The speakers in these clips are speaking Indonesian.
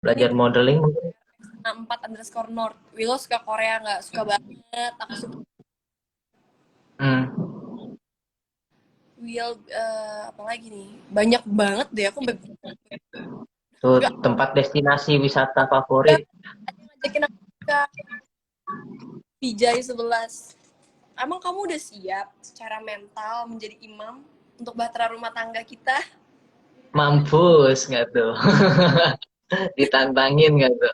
Ini Belajar modeling mungkin. 4_north. Willow suka Korea nggak? Suka banget. Aku suka Hmm. Will, apa lagi nih? Banyak banget deh. Aku Tuh nggak tempat destinasi wisata ada favorit. yang ngajakin aku ke Vijay 11. Emang kamu udah siap secara mental menjadi imam untuk bahtera rumah tangga kita? Mampus nggak tuh? Ditantangin nggak tuh?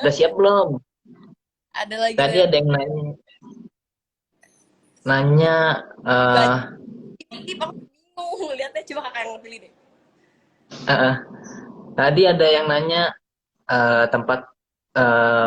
Udah siap belum? Ada lagi Tadi loh yang ada yang nanya, nanya baju eh tip, aku bingung lihatnya, coba kakak yang pilih deh. eh, eh, tadi ada yang nanya tempat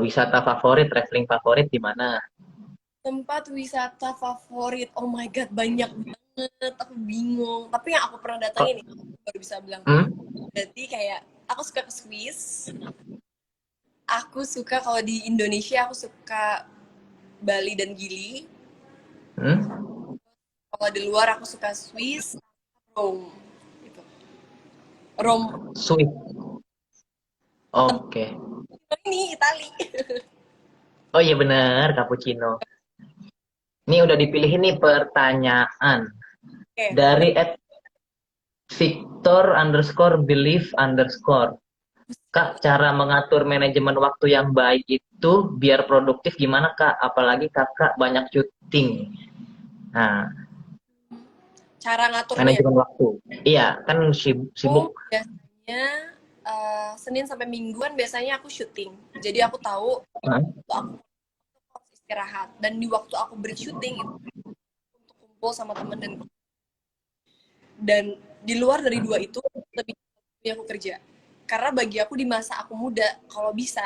wisata favorit, traveling favorit di mana? Tempat wisata favorit, oh my god, banyak banget, aku bingung. Tapi yang aku pernah Kok? datangin nih, baru bisa bilang. Hmm? Berarti kayak aku suka ke Swiss. Aku suka kalau di Indonesia aku suka Bali dan Gili. Hmm? Kalau di luar aku suka Swiss, Rome. Gitu. Rome Sweet. Oke. ini Itali. Oh iya benar, cappuccino. Ini udah dipilih nih pertanyaan Oke, dari Victor underscore belief underscore. Kak, cara mengatur manajemen waktu yang baik itu biar produktif gimana Kak? Apalagi Kakak banyak syuting. Nah, cara ngaturnya. manajemen waktu. Iya, kan sibuk. Aku biasanya Senin sampai Mingguan biasanya aku syuting. Jadi aku tahu Hah? aku harus istirahat, dan di waktu aku break syuting itu untuk kumpul sama temen, dan di luar dari dua itu lebih lebih aku kerja. Karena bagi aku di masa aku muda, kalau bisa,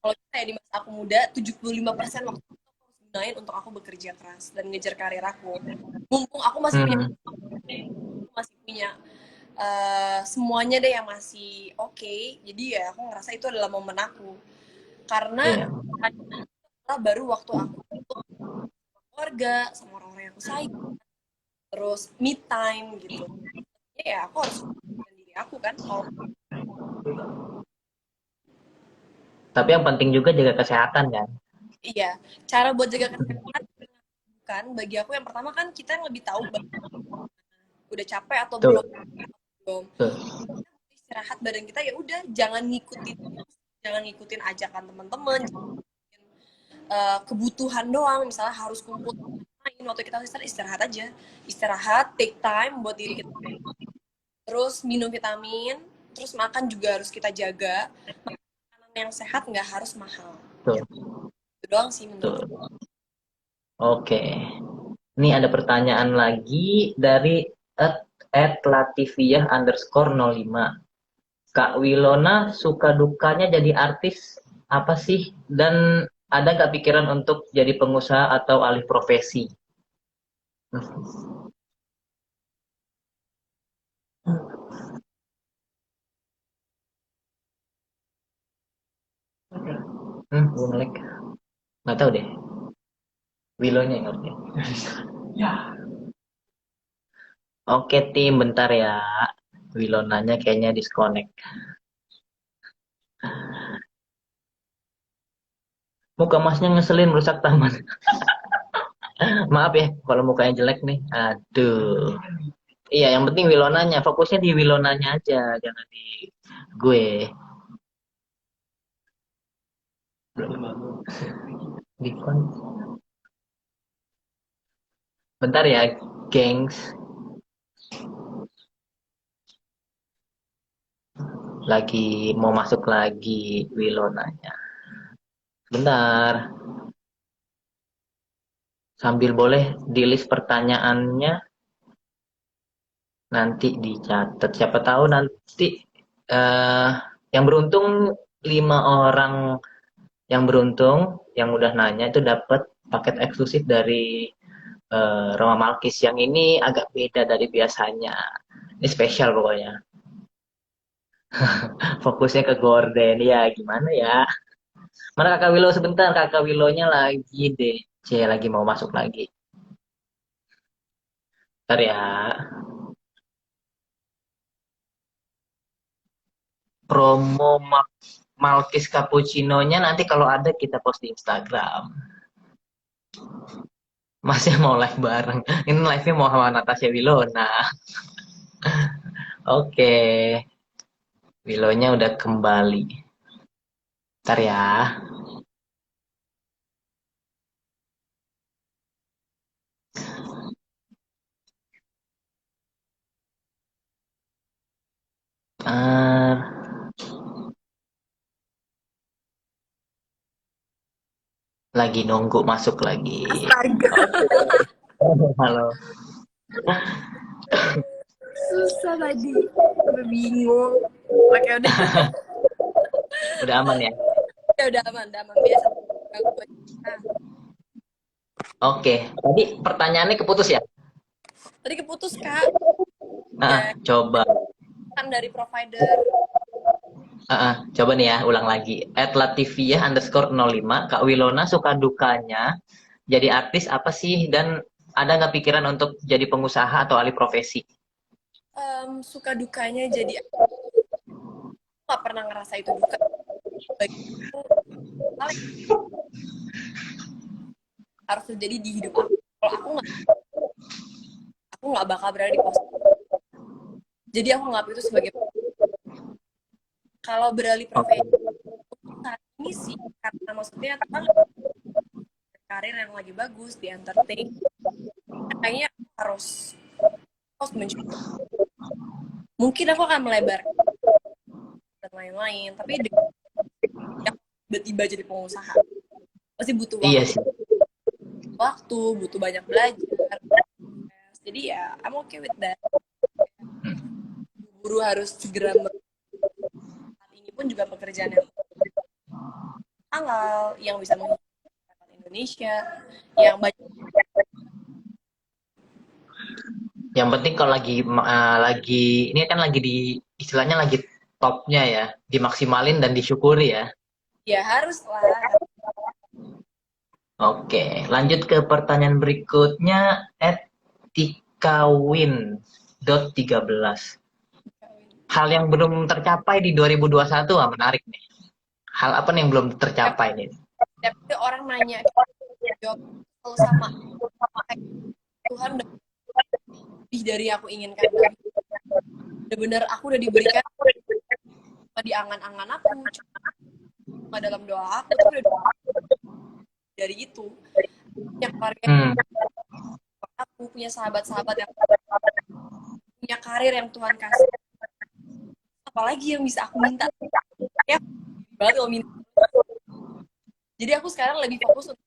kalau saya di masa aku muda, 75% waktu itu aku harus gunain untuk aku bekerja keras dan ngejar karir aku. Mumpung aku masih punya, Hmm, semuanya deh yang masih oke. Jadi ya aku ngerasa itu adalah momen aku. Karena iya. adalah baru waktu aku untuk keluarga, sama orang-orang yang aku sayang, terus me time gitu. Ya aku harus dengan diri aku kan. Kalau Tapi yang penting juga jaga kesehatan kan. iya, cara buat jaga kesehatan kan bagi aku yang pertama kan kita yang lebih tahu udah capek atau belum. Tuh, Belum. tuh. Istirahat badan kita, ya udah, jangan ngikutin ajakan teman-teman, kebutuhan doang, misalnya harus kumpul main waktu kita istirahat aja, istirahat, take time buat diri kita, terus minum vitamin, terus makan juga harus kita jaga, makanan yang sehat nggak harus mahal, Tuh, itu doang sih menurut. tuh. Oke. Ini ada pertanyaan lagi dari @lativia underscore 05. Kak Wilona suka dukanya jadi artis apa sih? Dan ada nggak pikiran untuk jadi pengusaha atau alih profesi? Gue ngelek. Nggak tahu deh. Wilonya yang ngerti. Oke tim, bentar ya. Wilonanya kayaknya disconnect. Muka masnya ngeselin merusak taman. Maaf ya kalau mukanya jelek nih. Aduh. Iya, yang penting Wilonanya. Fokusnya di Wilonanya aja, jangan di gue. Di Bentar ya, gengs. Lagi mau masuk lagi Wilonanya. Bentar. Sambil boleh di list pertanyaannya nanti dicatat. Siapa tahu nanti eh yang beruntung 5 orang yang beruntung yang udah nanya itu dapat paket eksklusif dari Roma Malkis yang ini agak beda dari biasanya. Ini spesial pokoknya. Fokusnya ke gorden ya gimana ya. Mana kakak Willow sebentar, kakak Willownya lagi DC, lagi mau masuk lagi. Bentar ya. promo Malkis Cappuccino-nya nanti kalau ada kita post di Instagram. Masih mau live bareng. Ini live-nya mau sama Natasha Wilona. Oke, Wilonya udah kembali. Ntar ya. Lagi nunggu masuk lagi. Astaga, Halo. susah tadi. Sampai bingung. Oke, Udah aman ya? udah aman, biasa. Nah, Oke, tadi pertanyaannya keputus ya? tadi keputus Kak, Coba. kan dari provider. Coba nih ya, ulang lagi. @lativia_05, Kak Wilona suka dukanya jadi artis apa sih? Dan ada nggak pikiran untuk jadi pengusaha atau alih profesi? Suka dukanya jadi aku nggak pernah ngerasa itu duka. Bagiku paling harus terjadi di hidup aku. Kalau aku nggak bakal berada di posisi. Jadi aku nganggap itu sebagai kalau beralih profesi saat ini sih karena maksudnya kan karir yang lagi bagus di entertain, kayaknya harus mencoba. Mungkin aku akan melebar dan lain-lain, tapi tiba-tiba jadi pengusaha pasti butuh Iya sih. waktu, butuh banyak belajar. Jadi ya, I'm okay with that. Guru harus segera saat ini pun juga pekerjaan yang halal, yang bisa menghidupkan Indonesia, yang banyak. Yang penting kalau lagi ini kan lagi di istilahnya lagi topnya ya, dimaksimalin dan disyukuri ya. Ya harus lah. Oke, lanjut ke pertanyaan berikutnya. @tikawin.13. Hal yang belum tercapai di 2021, menarik nih. Hal apa nih yang belum tercapai nih? Tapi orang nanya, jawab selalu sama. Tuhan udah lebih dari aku inginkan. Bener-bener aku udah diberikan di angan-angan aku, cuma dalam doa aku, tapi udah dari itu. Punya keluarga, aku punya sahabat-sahabat yang punya karir yang Tuhan kasih. Apalagi yang bisa aku minta? Ya, banget kalau minta. Jadi aku sekarang lebih fokus untuk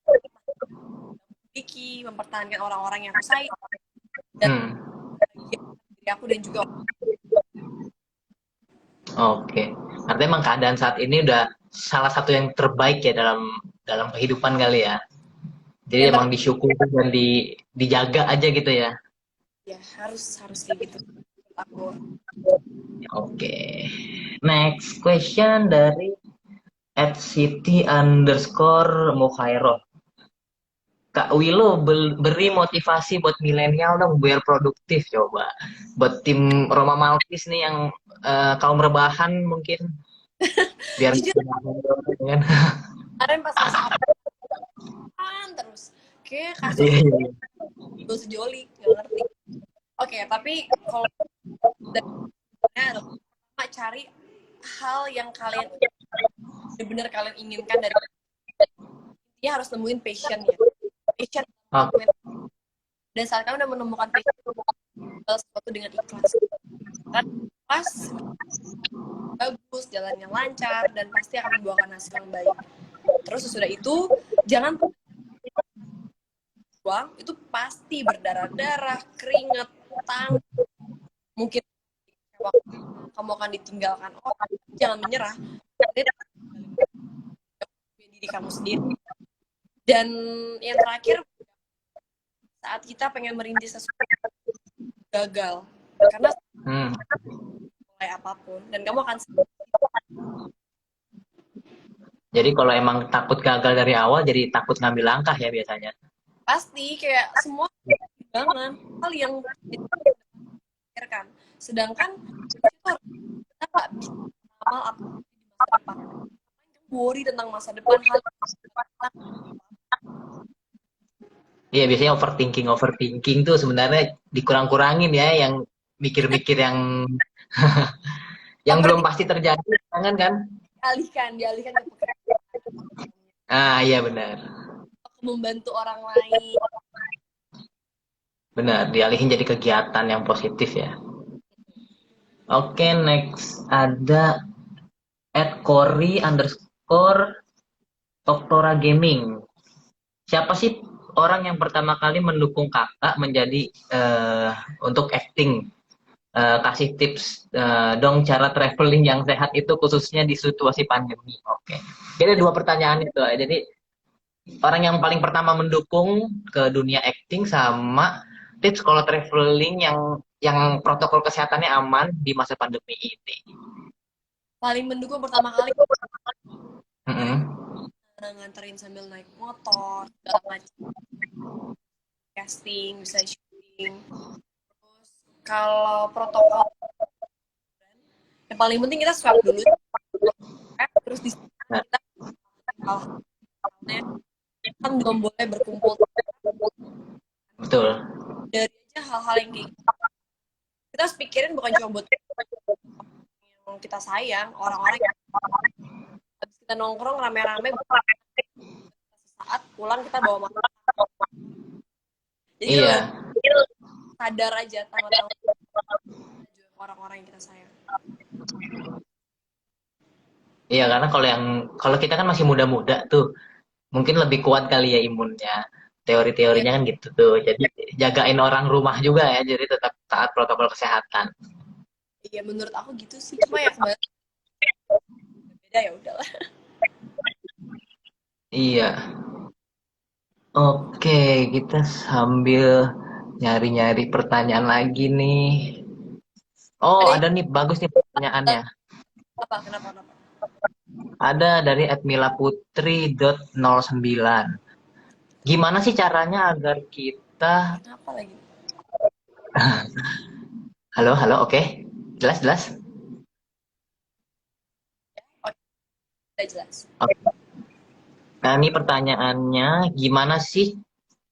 mempertahankan orang-orang yang aku sayang dan diri aku dan juga. Oke, artinya emang keadaan saat ini udah salah satu yang terbaik ya dalam kehidupan kali ya. Jadi emang disyukuri dan dijaga aja gitu ya. Ya harus kayak gitu. Aku. Oke. Next question dari @city_mukhairah. Kak Wilo beri motivasi buat milenial dong biar produktif coba. Buat tim Roma Malkis nih yang kaum rebahan mungkin biar Kemarin pas masa apaan terus kayak kasus sejoli nggak ngerti. Oke, tapi kalau pertama cari hal yang kalian benar-benar kalian inginkan dari dia harus nemuin passion dan saat kamu udah menemukan passion sesuatu dengan ikhlas pas bagus, jalannya lancar dan pasti akan membuahkan hasil yang baik. Terus sesudah itu jangan buang, itu pasti berdarah-darah, keringet, tanggung, mungkin kamu akan ditinggalkan orang. Jangan menyerah, diri kamu sendiri. Dan yang terakhir, saat kita pengen merintis sesuatu gagal, karena mulai apapun dan kamu akan. Jadi kalau emang takut gagal dari awal, jadi takut ngambil langkah ya biasanya. Pasti kayak semua banget hal yang dipikirkan. Sedangkan itu harus normal atau di masa depan. Worry tentang masa depan, hal Iya, biasanya overthinking, overthinking tuh sebenarnya dikurang-kurangin ya, yang mikir-mikir yang yang belum overthinking pasti terjadi, jangan kan? dialihkan ke pekerjaan, Ah, iya benar. ke membantu orang lain. Benar, dialihin jadi kegiatan yang positif ya. Oke, next ada @kori_underscore Oktora Gaming. Siapa sih orang yang pertama kali mendukung kakak menjadi untuk acting? Kasih tips dong cara traveling yang sehat itu khususnya di situasi pandemi. Oke. Jadi dua pertanyaan itu. Jadi orang yang paling pertama mendukung ke dunia acting sama tips kalau traveling yang protokol kesehatannya aman di masa pandemi ini. Paling mendukung pertama kali Mm-mm. nganterin sambil naik motor, segala macam, casting, bisa syuting. Terus kalau protokol, yang paling penting kita swab dulu, swab, terus di sana Nah, kita hal-halnya kan belum boleh berkumpul. betul. Dari aja hal-hal yang kayak gitu. Kita harus pikirin bukan cuma buat yang kita sayang, orang-orang yang habis kita nongkrong rame-rame saat pulang kita bawa makan. Jadi kita Iya. sadar aja tanggal-tanggal orang-orang yang kita sayang. Iya, karena kalau kita kan masih muda-muda tuh, mungkin lebih kuat kali ya imunnya. Iya, Teori-teorinya kan gitu tuh. Jadi jagain orang rumah juga ya, jadi tetap taat protokol kesehatan. iya menurut aku gitu sih. Cuma ya kembali beda ya udahlah. Iya. Oke, kita sambil nyari-nyari pertanyaan lagi nih. Oh, Ada ada nih, bagus nih pertanyaannya. apa? Kenapa? Ada dari @milaputri.09. Gimana sih caranya agar kita... Kenapa lagi? Halo, halo, oke. Jelas, jelas. Oh, udah jelas. Oke. Nah, ini pertanyaannya, gimana sih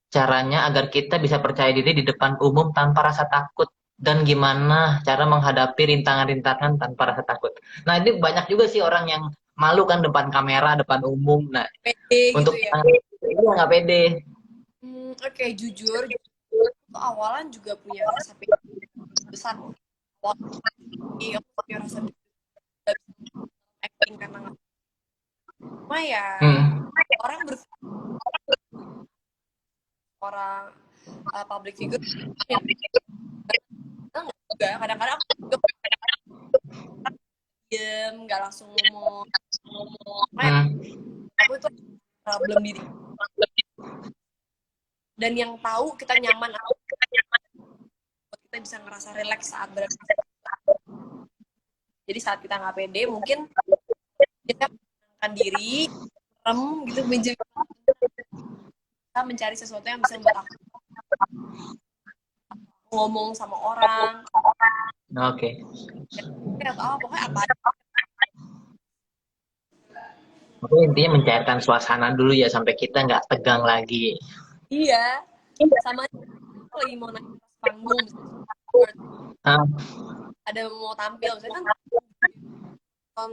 caranya agar kita bisa percaya diri di depan umum tanpa rasa takut? Dan gimana cara menghadapi rintangan-rintangan tanpa rasa takut? Nah, ini banyak juga sih orang yang malu kan depan kamera, depan umum. Nah, Pede untuk gitu ya. itu nggak pede. Oke, jujur aku awalan juga punya rasa pede besar loh. Awalnya aku punya rasa nggak bisa acting karena nggak cuma ya Hmm, orang orang public figure yang nggak juga kadang-kadang aku juga diem nggak langsung ngomong kayak hmm, aku itu problem diri dan yang tahu kita nyaman kita bisa ngerasa relax saat berada. Jadi saat kita nggak pede mungkin kita menenangkan diri rem gitu kita mencari sesuatu yang bisa membuat aku ngomong sama orang oke. atau apa pokoknya apa aja. Oke, intinya mencairkan suasana dulu ya sampai kita nggak tegang lagi. Iya sama aku lagi mau naik atas panggung misalnya, Ah, ada mau tampil misalnya kan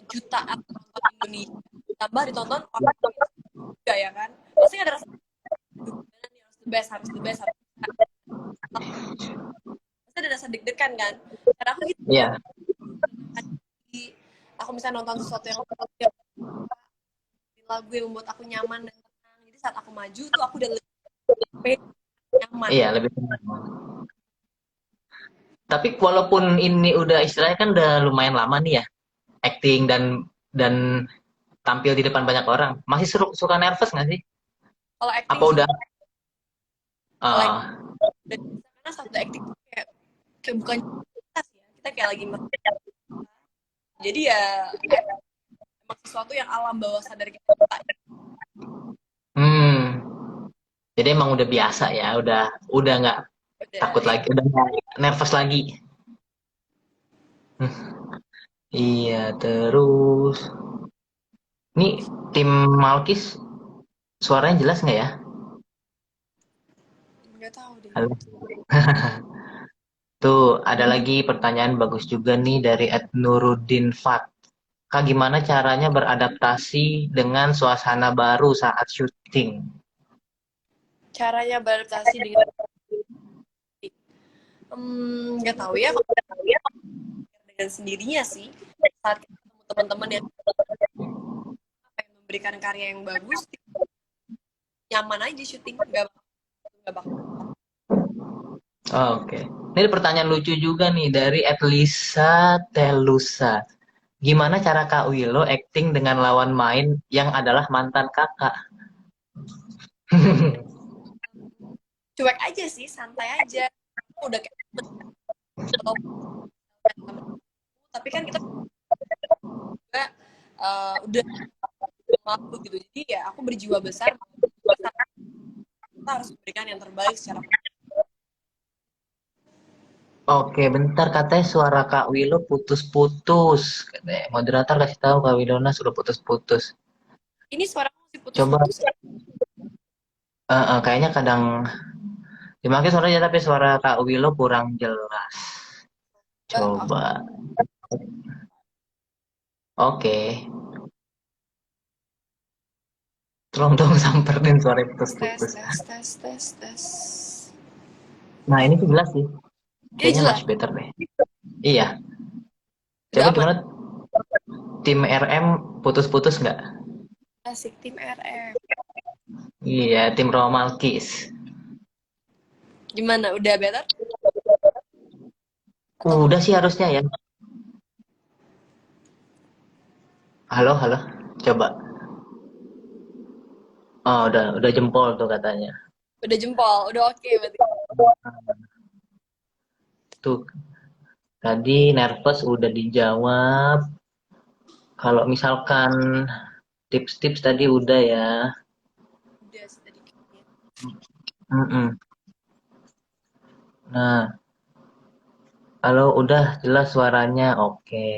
jutaan penonton Indonesia tambah ditonton orang juga ya kan pasti ada rasa harus the best pasti ada rasa deg-degan kan karena aku gitu iya. aku misalnya nonton sesuatu yang lagu yang membuat aku nyaman dan tenang jadi saat aku maju tuh aku udah lebih nyaman. Iya, lebih tenang. Tapi walaupun ini udah istilahnya kan udah lumayan lama nih ya, acting dan tampil di depan banyak orang, masih suka nervous nggak sih? Kalau acting Apa sih udah? kalau acting ah karena saat acting tuh kayak bukan kita kayak lagi jadi ya emang sesuatu yang alam bawah sadar kita hmm, jadi emang udah biasa ya, udah nggak udah takut ya lagi, udah nggak nervous lagi. Hmm. Iya, terus. Nih, tim Malkis suaranya jelas nggak ya? Nggak tahu deh. Halo? Tuh, ada lagi pertanyaan bagus juga nih dari Ed Nuruddin Fat. Kak, gimana caranya beradaptasi dengan suasana baru saat syuting? Caranya beradaptasi nggak tahu ya kalau dengan sendirinya sih. Saat kita ketemu teman-teman yang apa yang memberikan karya yang bagus, nyaman aja syuting, nggak bakal. Oke. Ini pertanyaan lucu juga nih dari Edlisa Telusa. Gimana cara Kak Willow acting dengan lawan main yang adalah mantan kakak? Cuek aja sih, santai aja. Udah kayak atau tapi kan kita juga udah malu gitu. Jadi ya aku berjiwa besar, kita harus memberikan yang terbaik secara. Oke, bentar katanya suara Kak Willow putus-putus. Katanya, moderator kasih tahu Kak Wilona sudah putus-putus. Ini suara masih Coba, putus-putus ya? kayaknya kadang dimakai suaranya tapi suara Kak Willow kurang jelas. Aku Coba. Oke. Tolong dong samperin suara tes putus-putus. tes tes tes tes. Nah, ini tuh jelas sih. Ini Kayaknya jelas, much better deh. Iya. udah Coba aman. gimana tim RM putus-putus nggak? Asik tim RM. Iya, tim Romalkis. Gimana? Udah better? Atau Udah sih harusnya ya. Halo, halo. Coba. Oh, udah jempol tuh katanya. udah jempol? Udah oke berarti. Tuh, tadi nervous udah dijawab. Kalau misalkan tips-tips tadi udah ya. Udah sih tadi kayaknya. Mm-mm. Nah, kalau udah jelas suaranya, oke.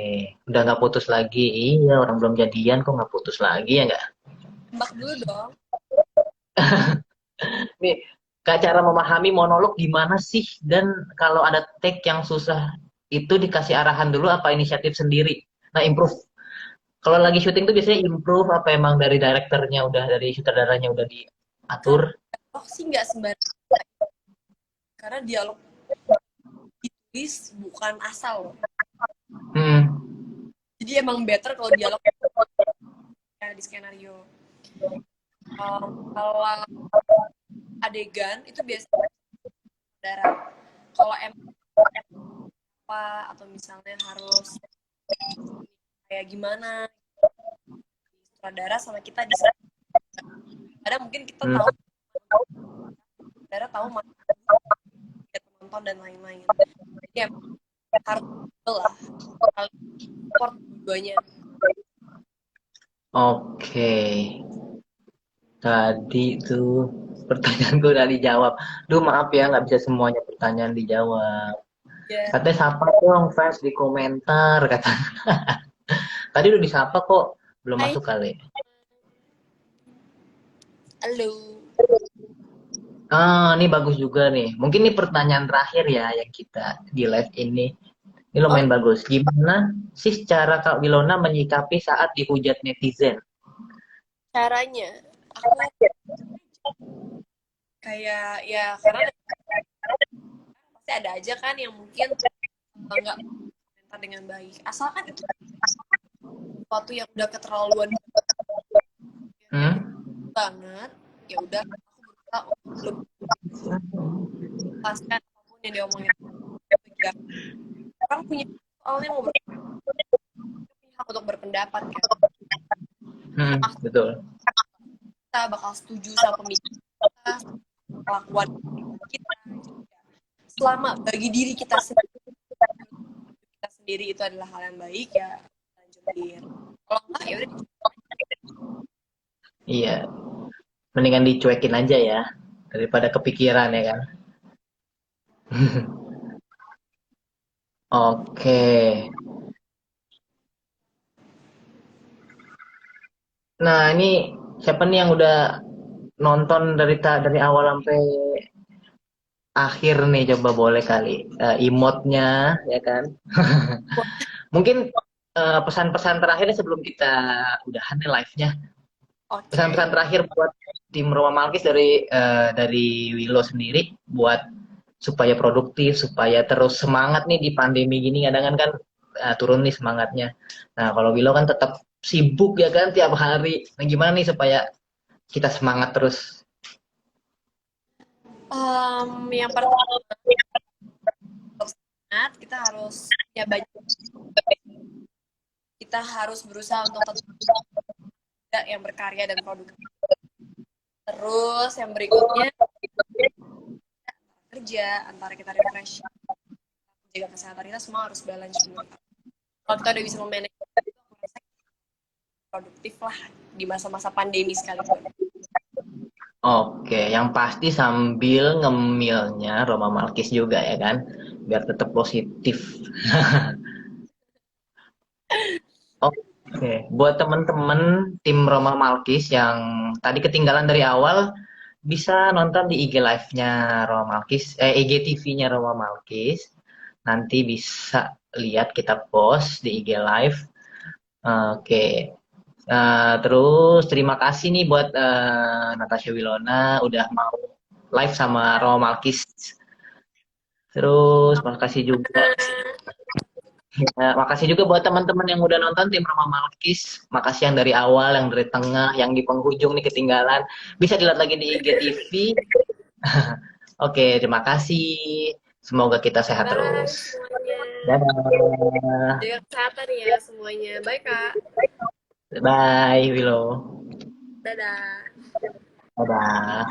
Udah nggak putus lagi. Iya, orang belum jadian kok nggak putus lagi ya nggak? Tembak dulu dong. Nih, Kak, cara memahami monolog gimana sih? Dan kalau ada take yang susah, itu dikasih arahan dulu apa inisiatif sendiri? Nah, improve. Kalau lagi syuting tuh biasanya improve apa emang dari direkturnya udah, dari sutradaranya udah diatur? Kalau dialog sih nggak sembarangan. Karena dialog ditulis bukan asal loh. Hmm. Jadi emang better kalau dialog ya, di skenario. Kalau adegan itu biasanya darah. Kalau emang apa atau misalnya harus kayak gimana sutradara sama kita di sana. Ada mungkin kita Hmm. tahu sutradara tahu mana penonton dan lain-lain. Jadi emang harus lah support dua-duanya. Oke, tadi tuh pertanyaanku udah dijawab. Duh, maaf ya nggak bisa semuanya pertanyaan dijawab. Ya, Katanya sapa dong fans di komentar kata. Tadi udah disapa kok, belum hai, masuk kali. halo. Ah, ini bagus juga nih. Mungkin ini pertanyaan terakhir ya yang kita di live ini. Ini Oh, lumayan bagus. Gimana sih cara Kak Wilona menyikapi saat dihujat netizen? caranya aku kayak ya karena pasti ada aja kan yang mungkin nggak komentar dengan baik. Asalkan itu sesuatu yang udah keterlaluan Hmm? banget, ya udah aku berusaha untuk lebih lepaskan apapun yang diomongin bagi aku. Orang punya soalnya mau punya hak untuk berpendapat kan. Betul. Kita bakal setuju sama pemikiran kita, kelakuan kita. Selama bagi diri kita sendiri itu adalah hal yang baik ya lanjutin. Kalau enggak ya udah. Iya, mendingan dicuekin aja ya daripada kepikiran ya kan. Oke. Nah, ini siapa nih yang udah nonton dari awal sampai akhir nih? Coba boleh kali emotnya, ya kan? Mungkin pesan-pesan terakhirnya sebelum kita udahan nih live-nya. Oke. Pesan-pesan terakhir buat tim Roma Malkis dari Willow sendiri buat supaya produktif, supaya terus semangat nih di pandemi gini. Kadang kan turun nih semangatnya. Nah, kalau Willow kan tetap sibuk ya kan tiap hari. Nah, gimana nih supaya kita semangat terus? Yang pertama semangat, kita harus ya banyak, kita harus berusaha untuk tetap yang berkarya dan produktif. Terus yang berikutnya kerja, antara kita refresh, jaga kesehatan kita semua harus balance menurut aku. Kalau kita udah bisa memanage itu, aku rasa produktif lah di masa-masa pandemi sekalipun. Oke, yang pasti sambil ngemilnya Roma Malkis juga ya kan, biar tetap positif. Oke, buat temen-temen tim Roma Malkis yang tadi ketinggalan dari awal, bisa nonton di IG Live-nya Roma Malkis, IGTV-nya Roma Malkis. Nanti bisa lihat kita post di IG Live. Oke, terus terima kasih nih buat Natasha Wilona udah mau live sama Roma Malkis. Terus makasih juga. Ya, makasih juga buat teman-teman yang udah nonton tim Roma Malkis. Makasih yang dari awal, yang dari tengah, yang di penghujung nih ketinggalan. Bisa dilihat lagi di IGTV. Oke, terima kasih. Semoga kita sehat Bye terus. semuanya. Dadah. Jaga kesehatan ya semuanya. Bye Kak. Bye, Willow. Dadah. Dadah.